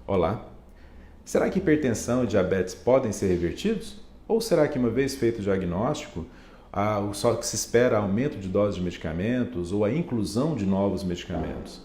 Olá! Será que hipertensão e diabetes podem ser revertidos? Ou será que, uma vez feito o diagnóstico, só que se espera aumento de dose de medicamentos ou a inclusão de novos medicamentos?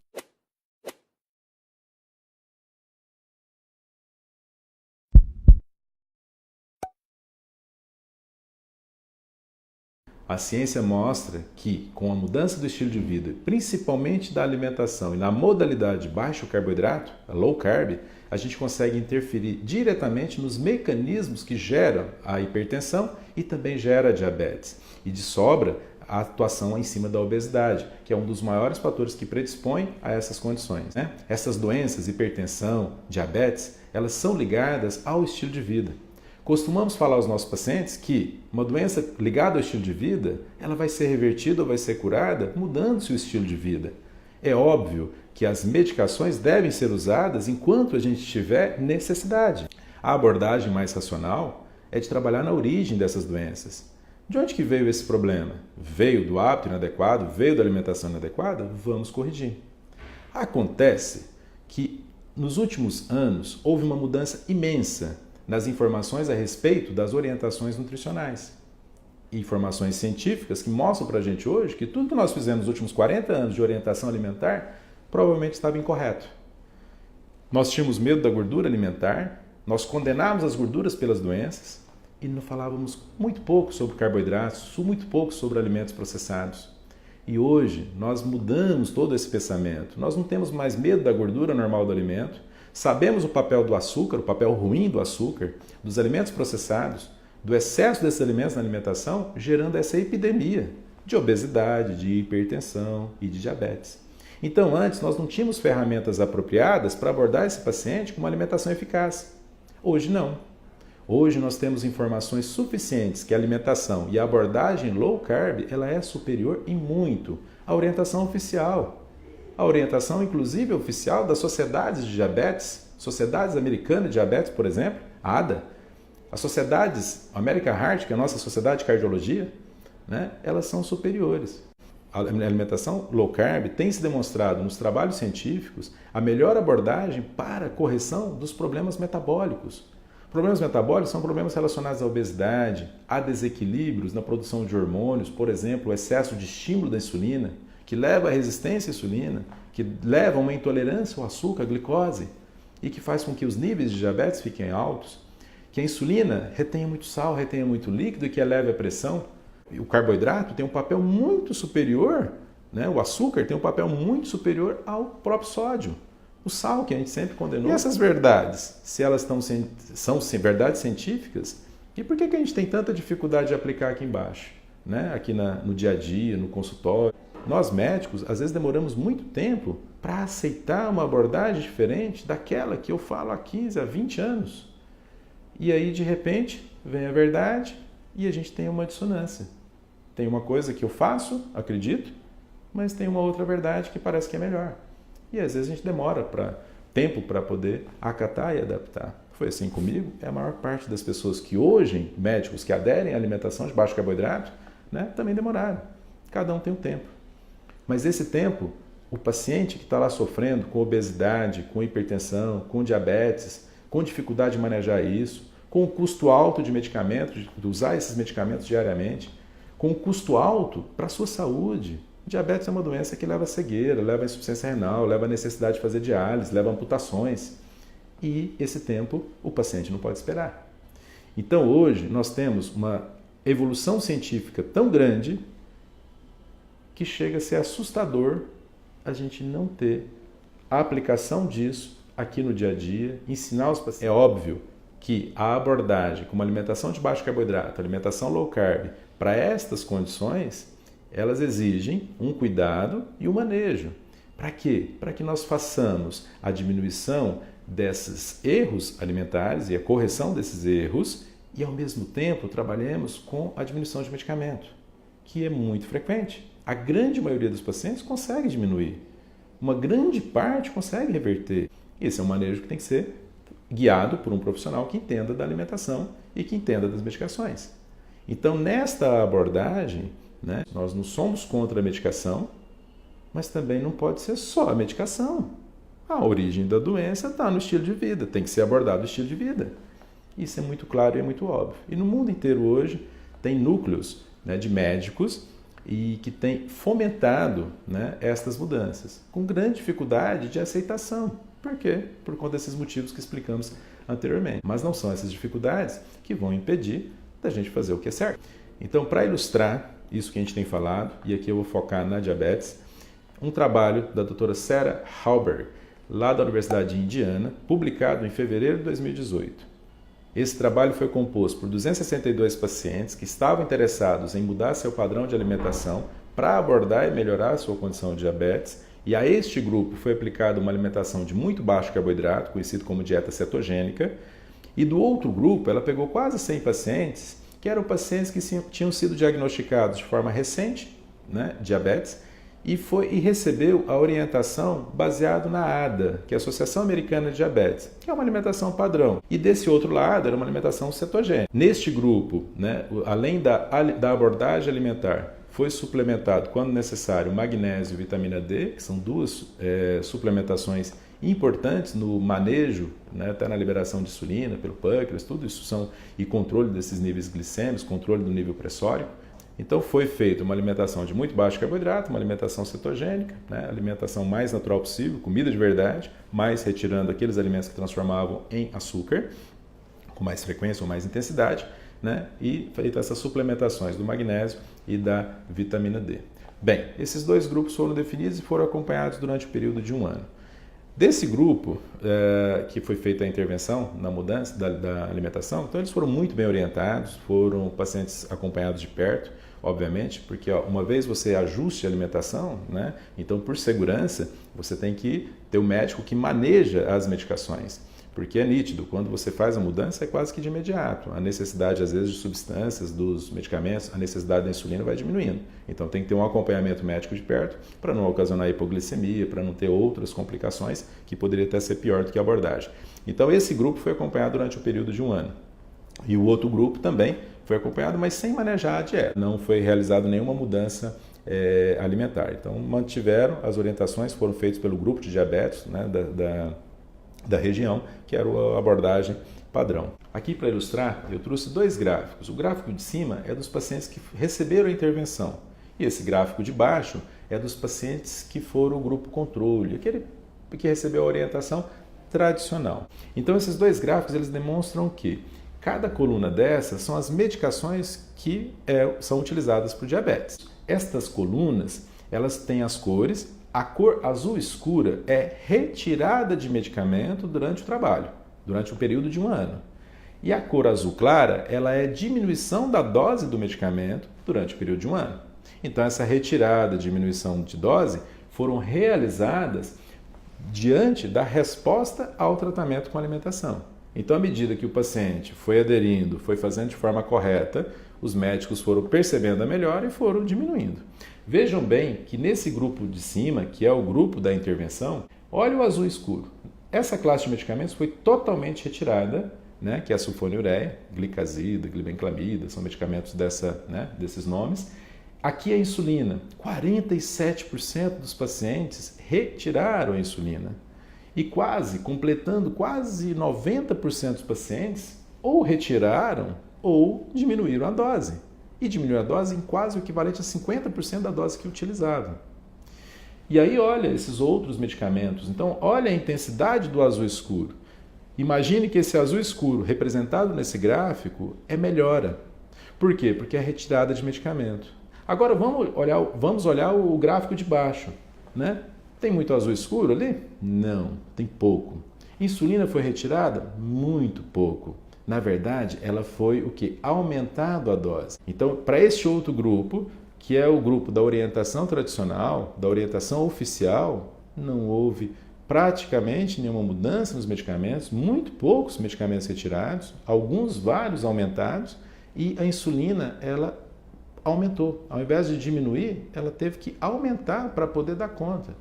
A ciência mostra que, com a mudança do estilo de vida, principalmente da alimentação e na modalidade baixo carboidrato, a low carb, a gente consegue interferir diretamente nos mecanismos que geram a hipertensão e também gera a diabetes. E de sobra, a atuação em cima da obesidade, que é um dos maiores fatores que predispõe a essas condições, né? Essas doenças, hipertensão, diabetes, elas são ligadas ao estilo de vida. Costumamos falar aos nossos pacientes que uma doença ligada ao estilo de vida, ela vai ser revertida ou vai ser curada mudando-se o estilo de vida. É óbvio que as medicações devem ser usadas enquanto a gente tiver necessidade. A abordagem mais racional é de trabalhar na origem dessas doenças. De onde que veio esse problema? Veio do hábito inadequado? Veio da alimentação inadequada? Vamos corrigir. Acontece que nos últimos anos houve uma mudança imensa nas informações a respeito das orientações nutricionais. Informações científicas que mostram para a gente hoje que tudo que nós fizemos nos últimos 40 anos de orientação alimentar provavelmente estava incorreto. Nós tínhamos medo da gordura alimentar, nós condenávamos as gorduras pelas doenças e não falávamos muito pouco sobre carboidratos, muito pouco sobre alimentos processados. E hoje nós mudamos todo esse pensamento. Nós não temos mais medo da gordura normal do alimento, sabemos o papel do açúcar, o papel ruim do açúcar, dos alimentos processados, do excesso desses alimentos na alimentação, gerando essa epidemia de obesidade, de hipertensão e de diabetes. Então, antes, nós não tínhamos ferramentas apropriadas para abordar esse paciente com uma alimentação eficaz. Hoje, não. Hoje, nós temos informações suficientes que a alimentação e a abordagem low carb ela é superior em muito à orientação oficial. A orientação, inclusive, oficial das sociedades de diabetes, sociedades americanas de diabetes, por exemplo, a ADA, as sociedades American Heart, que é a nossa sociedade de cardiologia, né, elas são superiores. A alimentação low carb tem se demonstrado nos trabalhos científicos a melhor abordagem para a correção dos problemas metabólicos. Problemas metabólicos são problemas relacionados à obesidade, a desequilíbrios na produção de hormônios, por exemplo, o excesso de estímulo da insulina, que leva à resistência à insulina, que leva a uma intolerância ao açúcar, à glicose, e que faz com que os níveis de diabetes fiquem altos, que a insulina retenha muito sal, retenha muito líquido e que eleve a pressão. O carboidrato tem um papel muito superior, né? O açúcar tem um papel muito superior ao próprio sódio. O sal, que a gente sempre condenou. E essas verdades, se elas são verdades científicas, e por que a gente tem tanta dificuldade de aplicar aqui embaixo? Né? Aqui no dia a dia, no consultório. Nós médicos, às vezes demoramos muito tempo para aceitar uma abordagem diferente daquela que eu falo há 15, há 20 anos. E aí, de repente, vem a verdade e a gente tem uma dissonância. Tem uma coisa que eu faço, acredito, mas tem uma outra verdade que parece que é melhor. E às vezes a gente demora tempo para poder acatar e adaptar. Foi assim comigo. É a maior parte das pessoas que hoje, médicos que aderem à alimentação de baixo carboidrato, né, também demoraram. Cada um tem um tempo. Mas esse tempo, o paciente que está lá sofrendo com obesidade, com hipertensão, com diabetes, com dificuldade de manejar isso, com o custo alto de medicamentos, de usar esses medicamentos diariamente, com o custo alto para a sua saúde. Diabetes é uma doença que leva a cegueira, leva a insuficiência renal, leva a necessidade de fazer diálise, leva a amputações. E esse tempo o paciente não pode esperar. Então hoje nós temos uma evolução científica tão grande que chega a ser assustador a gente não ter a aplicação disso aqui no dia a dia, ensinar os pacientes. É óbvio que a abordagem com uma alimentação de baixo carboidrato, alimentação low carb, para estas condições, elas exigem um cuidado e um manejo. Para quê? Para que nós façamos a diminuição desses erros alimentares e a correção desses erros e, ao mesmo tempo, trabalhemos com a diminuição de medicamento, que é muito frequente. A grande maioria dos pacientes consegue diminuir. Uma grande parte consegue reverter. Esse é um manejo que tem que ser guiado por um profissional que entenda da alimentação e que entenda das medicações. Então, nesta abordagem, né, nós não somos contra a medicação, mas também não pode ser só a medicação. A origem da doença está no estilo de vida, tem que ser abordado o estilo de vida. Isso é muito claro e é muito óbvio. E no mundo inteiro hoje tem núcleos, né, de médicos e que têm fomentado, né, estas mudanças, com grande dificuldade de aceitação. Por quê? Por conta desses motivos que explicamos anteriormente. Mas não são essas dificuldades que vão impedir da gente fazer o que é certo. Então, para ilustrar isso que a gente tem falado, e aqui eu vou focar na diabetes, um trabalho da doutora Sarah Hauberg, lá da Universidade de Indiana, publicado em fevereiro de 2018. Esse trabalho foi composto por 262 pacientes que estavam interessados em mudar seu padrão de alimentação para abordar e melhorar a sua condição de diabetes, e a este grupo foi aplicada uma alimentação de muito baixo carboidrato, conhecido como dieta cetogênica, e do outro grupo ela pegou quase 100 pacientes, que eram pacientes que tinham sido diagnosticados de forma recente, né, diabetes, e recebeu a orientação baseada na ADA, que é a Associação Americana de Diabetes, que é uma alimentação padrão. E desse outro lado era uma alimentação cetogênica. Neste grupo, né, além da abordagem alimentar, foi suplementado, quando necessário, magnésio e vitamina D, que são duas suplementações importantes no manejo, né, até na liberação de insulina pelo pâncreas, tudo isso e controle desses níveis glicêmicos, controle do nível pressórico. Então foi feita uma alimentação de muito baixo carboidrato, uma alimentação cetogênica, né, alimentação mais natural possível, comida de verdade, mas retirando aqueles alimentos que transformavam em açúcar, com mais frequência ou mais intensidade, né, e feita essas suplementações do magnésio e da vitamina D. Bem, esses dois grupos foram definidos e foram acompanhados durante o período de 1 ano. Desse grupo que foi feita a intervenção na mudança da alimentação, então eles foram muito bem orientados, foram pacientes acompanhados de perto, obviamente, porque uma vez você ajuste a alimentação, né, então por segurança você tem que ter um médico que maneja as medicações, porque é nítido, quando você faz a mudança é quase que de imediato, a necessidade às vezes de substâncias, dos medicamentos, a necessidade da insulina vai diminuindo, então tem que ter um acompanhamento médico de perto para não ocasionar hipoglicemia, para não ter outras complicações que poderia até ser pior do que a abordagem. Então esse grupo foi acompanhado durante o período de 1 ano. E o outro grupo também foi acompanhado, mas sem manejar a dieta. Não foi realizada nenhuma mudança alimentar. Então, mantiveram as orientações, foram feitas pelo grupo de diabetes, né, da região, que era a abordagem padrão. Aqui, para ilustrar, eu trouxe 2 gráficos. O gráfico de cima é dos pacientes que receberam a intervenção. E esse gráfico de baixo é dos pacientes que foram o grupo controle, aquele que recebeu a orientação tradicional. Então, esses 2 gráficos eles demonstram que cada coluna dessas são as medicações que são utilizadas para o diabetes. Estas colunas, elas têm as cores. A cor azul escura é retirada de medicamento durante o trabalho, durante o período de 1 ano. E a cor azul clara, ela é diminuição da dose do medicamento durante o período de 1 ano. Então, essa retirada, diminuição de dose, foram realizadas diante da resposta ao tratamento com alimentação. Então, à medida que o paciente foi aderindo, foi fazendo de forma correta, os médicos foram percebendo a melhora e foram diminuindo. Vejam bem que nesse grupo de cima, que é o grupo da intervenção, olha o azul escuro. Essa classe de medicamentos foi totalmente retirada, né, que é a sulfonilureia, glicazida, glibenclamida, são medicamentos desses nomes. Aqui é a insulina. 47% dos pacientes retiraram a insulina. E completando quase 90% dos pacientes, ou retiraram ou diminuíram a dose. E diminuíram a dose em quase o equivalente a 50% da dose que utilizavam. E aí olha esses outros medicamentos. Então, olha a intensidade do azul escuro. Imagine que esse azul escuro, representado nesse gráfico, é melhora. Por quê? Porque é retirada de medicamento. Agora, vamos olhar o gráfico de baixo, né? Tem muito azul escuro ali? Não, tem pouco. Insulina foi retirada? Muito pouco. Na verdade, ela foi o que? Aumentado a dose. Então, para este outro grupo, que é o grupo da orientação tradicional, da orientação oficial, não houve praticamente nenhuma mudança nos medicamentos, muito poucos medicamentos retirados, vários aumentados, e a insulina, ela aumentou. Ao invés de diminuir, ela teve que aumentar para poder dar conta.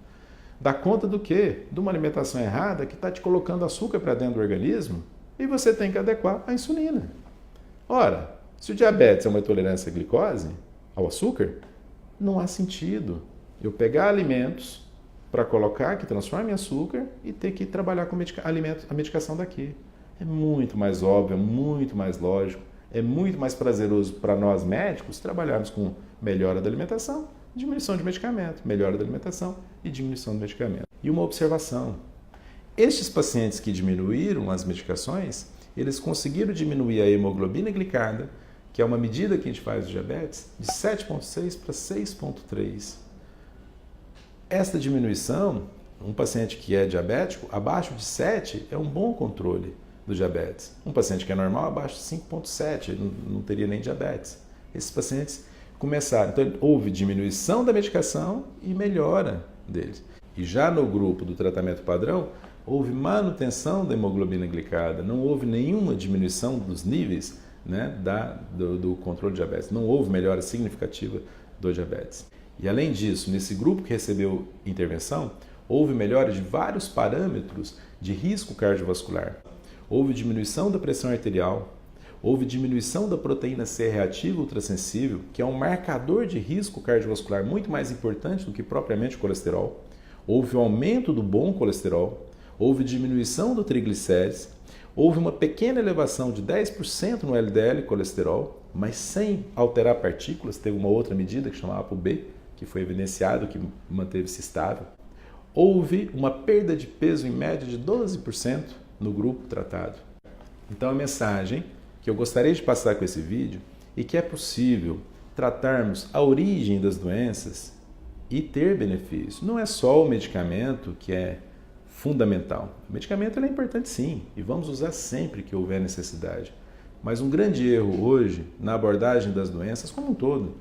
Dar conta do quê? De uma alimentação errada que está te colocando açúcar para dentro do organismo e você tem que adequar a insulina. Ora, se o diabetes é uma intolerância à glicose, ao açúcar, não há sentido eu pegar alimentos para colocar, que transforma em açúcar, e ter que trabalhar com a medicação daqui. É muito mais óbvio, é muito mais lógico, é muito mais prazeroso para nós médicos trabalharmos com melhora da alimentação, diminuição de medicamento, melhora da alimentação e diminuição do medicamento. E uma observação: estes pacientes que diminuíram as medicações, eles conseguiram diminuir a hemoglobina glicada, que é uma medida que a gente faz do diabetes, de 7,6 para 6,3. Esta diminuição, um paciente que é diabético, abaixo de 7 é um bom controle do diabetes. Um paciente que é normal, abaixo de 5,7, não teria nem diabetes. Esses pacientes começaram. Então, houve diminuição da medicação e melhora deles. E já no grupo do tratamento padrão, houve manutenção da hemoglobina glicada, não houve nenhuma diminuição dos níveis, né, do controle de diabetes. Não houve melhora significativa do diabetes. E além disso, nesse grupo que recebeu intervenção, houve melhora de vários parâmetros de risco cardiovascular. Houve diminuição da pressão arterial, houve diminuição da proteína C reativa ultrassensível, que é um marcador de risco cardiovascular muito mais importante do que propriamente o colesterol. Houve um aumento do bom colesterol, houve diminuição do triglicérides, houve uma pequena elevação de 10% no LDL colesterol, mas sem alterar partículas. Teve uma outra medida que chamava ApoB, que foi evidenciado que manteve-se estável. Houve uma perda de peso em média de 12% no grupo tratado. Então a mensagem que eu gostaria de passar com esse vídeo é que é possível tratarmos a origem das doenças e ter benefício. Não é só o medicamento que é fundamental. O medicamento é importante sim, e vamos usar sempre que houver necessidade. Mas um grande erro hoje na abordagem das doenças como um todo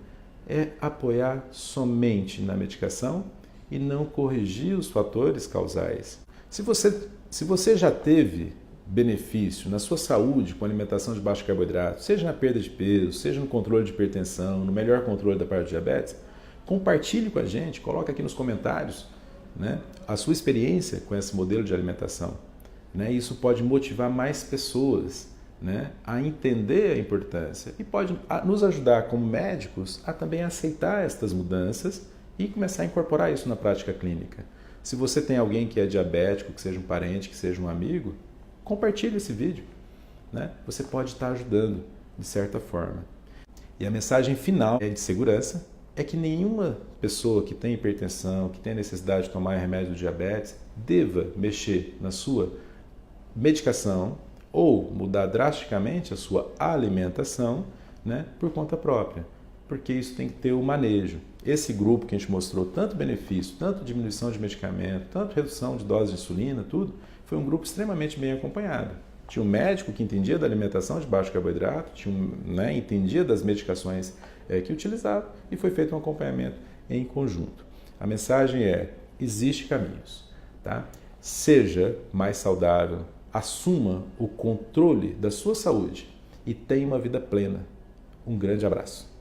é apoiar somente na medicação e não corrigir os fatores causais. Se você já teve benefício na sua saúde com alimentação de baixo carboidrato, seja na perda de peso, seja no controle de hipertensão, no melhor controle da parte de diabetes, compartilhe com a gente, coloque aqui nos comentários, né, a sua experiência com esse modelo de alimentação. Né? Isso pode motivar mais pessoas, né, a entender a importância e pode nos ajudar como médicos a também aceitar estas mudanças e começar a incorporar isso na prática clínica. Se você tem alguém que é diabético, que seja um parente, que seja um amigo, compartilhe esse vídeo. Né? Você pode estar ajudando de certa forma. E a mensagem final é de segurança, é que nenhuma pessoa que tem hipertensão, que tem necessidade de tomar remédio do diabetes, deva mexer na sua medicação ou mudar drasticamente a sua alimentação, né, por conta própria, porque isso tem que ter o manejo. Esse grupo que a gente mostrou tanto benefício, tanto diminuição de medicamento, tanto redução de dose de insulina, tudo, foi um grupo extremamente bem acompanhado. Tinha um médico que entendia da alimentação de baixo carboidrato, entendia das medicações que utilizava e foi feito um acompanhamento em conjunto. A mensagem é: existem caminhos, tá? Seja mais saudável, assuma o controle da sua saúde e tenha uma vida plena. Um grande abraço.